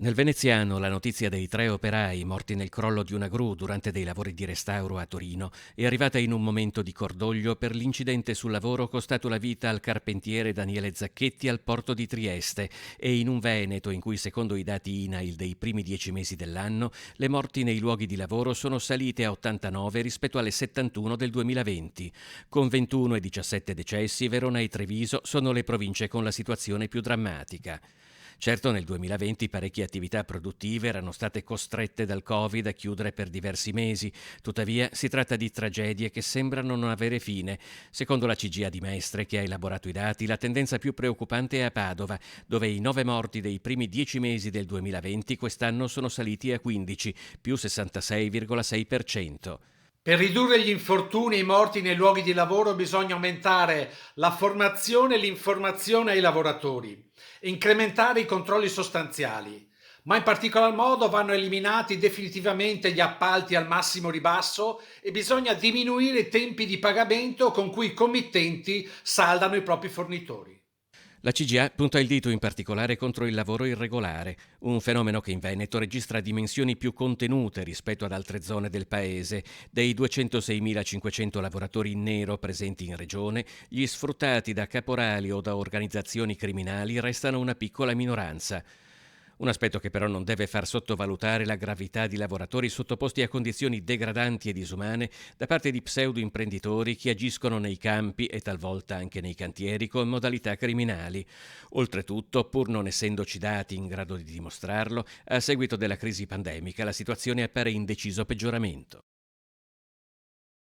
Nel veneziano la notizia dei 3 operai morti nel crollo di una gru durante dei lavori di restauro a Torino è arrivata in un momento di cordoglio per l'incidente sul lavoro costato la vita al carpentiere Daniele Zacchetti al porto di Trieste e in un Veneto in cui, secondo i dati INAIL dei primi 10 mesi dell'anno, le morti nei luoghi di lavoro sono salite a 89 rispetto alle 71 del 2020. Con 21 e 17 decessi, Verona e Treviso sono le province con la situazione più drammatica. Certo, nel 2020 parecchie attività produttive erano state costrette dal Covid a chiudere per diversi mesi, tuttavia si tratta di tragedie che sembrano non avere fine. Secondo la CGIA di Mestre, che ha elaborato i dati, la tendenza più preoccupante è a Padova, dove i 9 morti dei primi 10 mesi del 2020 quest'anno sono saliti a 15, più 66,6%. Per ridurre gli infortuni e i morti nei luoghi di lavoro bisogna aumentare la formazione e l'informazione ai lavoratori e incrementare i controlli sostanziali, ma in particolar modo vanno eliminati definitivamente gli appalti al massimo ribasso e bisogna diminuire i tempi di pagamento con cui i committenti saldano i propri fornitori. La CGA punta il dito in particolare contro il lavoro irregolare, un fenomeno che in Veneto registra dimensioni più contenute rispetto ad altre zone del paese. Dei 206.500 lavoratori in nero presenti in regione, gli sfruttati da caporali o da organizzazioni criminali restano una piccola minoranza. Un aspetto che però non deve far sottovalutare la gravità di lavoratori sottoposti a condizioni degradanti e disumane da parte di pseudo-imprenditori che agiscono nei campi e talvolta anche nei cantieri con modalità criminali. Oltretutto, pur non essendoci dati in grado di dimostrarlo, a seguito della crisi pandemica la situazione appare in deciso peggioramento.